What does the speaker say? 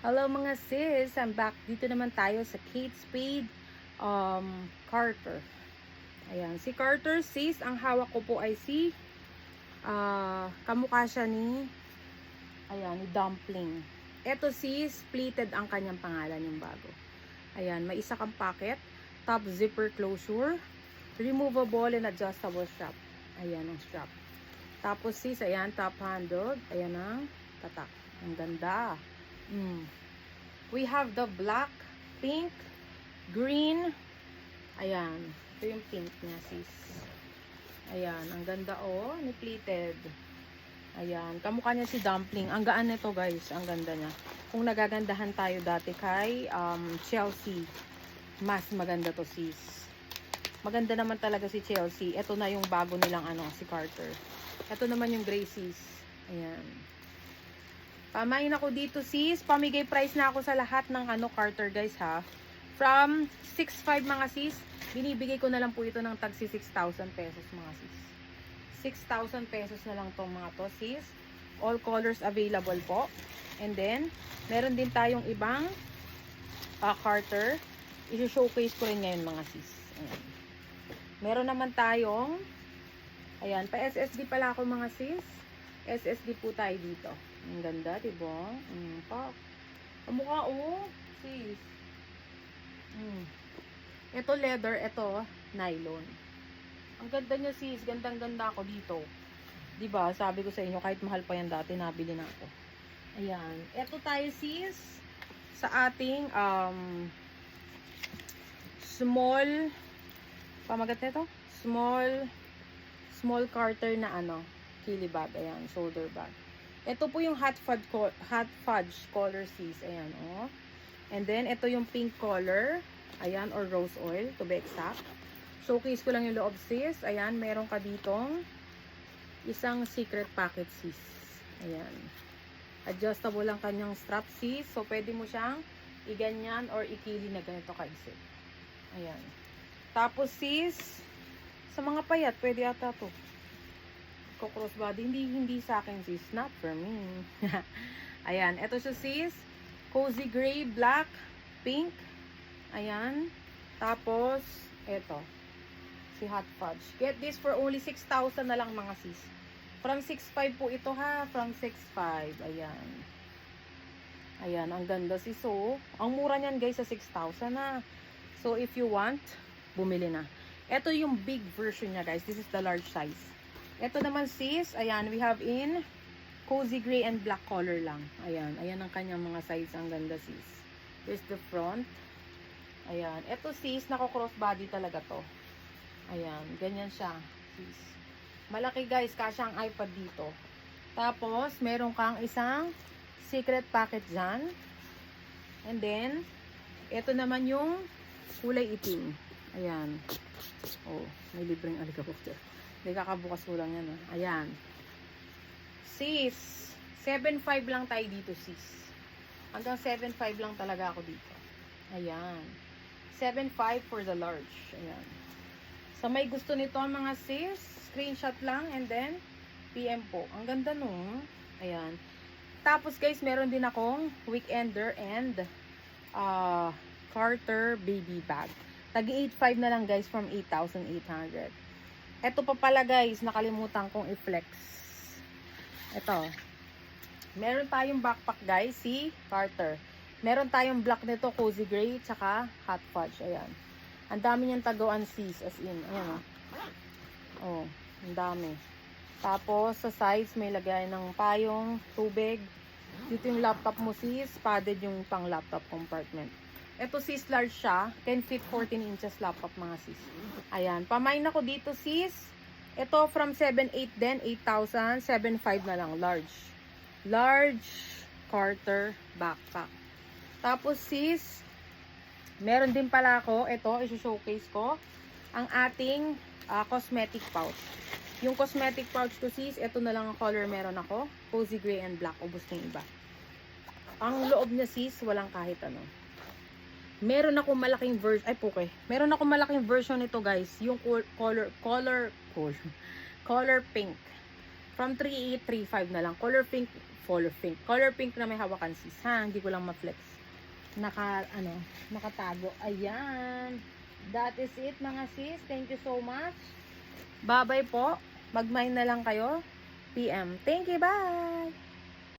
Hello mga sis, I'm back. Dito naman tayo sa Kate Spade Carter. Ayan, si Carter sis, ang hawak ko po ay si kamukha siya ni Dumpling. Eto sis, pleated ang kanyang pangalan, yung bago. Ayan, may isa kang pocket, top zipper closure, removable and adjustable strap. Ayan ang strap. Tapos sis, ayan, top handled. Ayan ang tatak. Ang ganda. We have the black, pink, green. Ayan. Ito yung pink niya, sis. Ayan. Ang ganda, oh. Ni pleated. Ayan. Kamukha niya si Dumpling. Ang gaan nito, guys. Ang ganda niya. Kung nagagandahan tayo dati kay Chelsea, mas maganda to, sis. Maganda naman talaga si Chelsea. Ito na yung bago nilang si Carter. Ito naman yung gray, sis. Ayan. Pamain ako dito sis. Pamigay price na ako sa lahat ng Carter guys ha. From 6.5 mga sis. Binibigay ko na lang po ito ng tagsi 6,000 pesos mga sis. 6,000 pesos na lang tong mga to sis. All colors available po. And then, meron din tayong ibang Carter. I-showcase ko rin ngayon mga sis. Ayan. Meron naman tayong ayan, pa SSD pala ako mga sis. SSD po tayo dito. Ang ganda, diba? Pa. Kamukha, oh. Sis. Ito leather, ito nylon. Ang ganda niya, sis. Gandang-ganda ako dito. Diba? Sabi ko sa inyo, kahit mahal pa yan dati, nabili na ako. Ayan. Ito tayo, sis. Sa ating, small, pamagat nito? Small Carter na kili bag. Ayan, shoulder bag. Ito po yung hot fudge color sis. Ayan, oh. And then, ito yung pink color. Ayan, or rose oil, to be exact. Showcase ko lang yung loob sis. Ayan, meron ka ditong isang secret packet sis. Ayan. Adjustable lang kanyang strap sis. So, pwede mo siyang iganyan or ikili na ganito kaisip. Ayan. Tapos sis, sa mga payat, pwede ata to. Crossbody, hindi sa akin sis, not for me. Ayan, ito siya sis, cozy gray, black, pink. Ayan, tapos ito, si hot fudge. Get this for only 6,000 na lang mga sis. From 6.5 po ito ha, from 6.5. Ayan. Ayan, ang ganda sis. So, ang mura niyan guys sa 6,000 na. So, if you want, bumili na. Ito yung big version niya guys. This is the large size. Ito naman sis, ayan, we have in cozy gray and black color lang. Ayan, ayan ang kanyang mga size. Ang ganda sis. Here's the front. Ayan, ito sis, nako-crossbody talaga to. Ayan, ganyan siya sis. Malaki guys, kasya ang iPad dito. Tapos, meron kang isang secret packet dyan. And then, ito naman yung kulay itim. Ayan. Oh, may libreng alikabok dyan. Hindi, kakabukas ko lang yan. Ayan. Sis, 7.5 lang tayo dito, sis. Hanggang 7.5 lang talaga ako dito. Ayan. 7.5 for the large. Ayan. Sa may gusto nito mga sis, screenshot lang and then PM po. Ang ganda no. Ayan. Tapos guys, meron din akong weekender and Carter baby bag. Tagi 8.5 na lang guys from 8,800. Ito pa pala guys, nakalimutan kong i-flex. Ito. Meron tayong backpack guys, si Carter. Meron tayong black nito, cozy gray, tsaka hot fudge. Ayan. Ang dami niyang taguan sis, as in. Ayan oh. Ang dami. Tapos, sa sides, may lagay ng payong, tubig. Dito yung laptop mo sis, padded yung pang laptop compartment. Ito sis, large siya. Can fit 14 inches laptop mga sis. Ayan. Pamain ako dito sis. Ito from 7.8 din. 8,000. 7.5 na lang. Large. Large Carter backpack. Tapos sis, meron din pala ako. Ito, isi-showcase ko. Ang ating cosmetic pouch. Yung cosmetic pouch ko sis, ito na lang ang color meron ako. Cozy gray and black. Ubus na yung iba. Ang loob niya sis, walang kahit ano. Meron ako malaking version, meron ako malaking version nito guys, yung color pink. From 3,835 na lang. Color pink color pink. Color pink na may hawakan sis, ha? Hindi ko lang ma-flex. Nakatago. Ayan. That is it mga sis. Thank you so much. Bye-bye po. Mag-mine na lang kayo. PM. Thank you. Bye!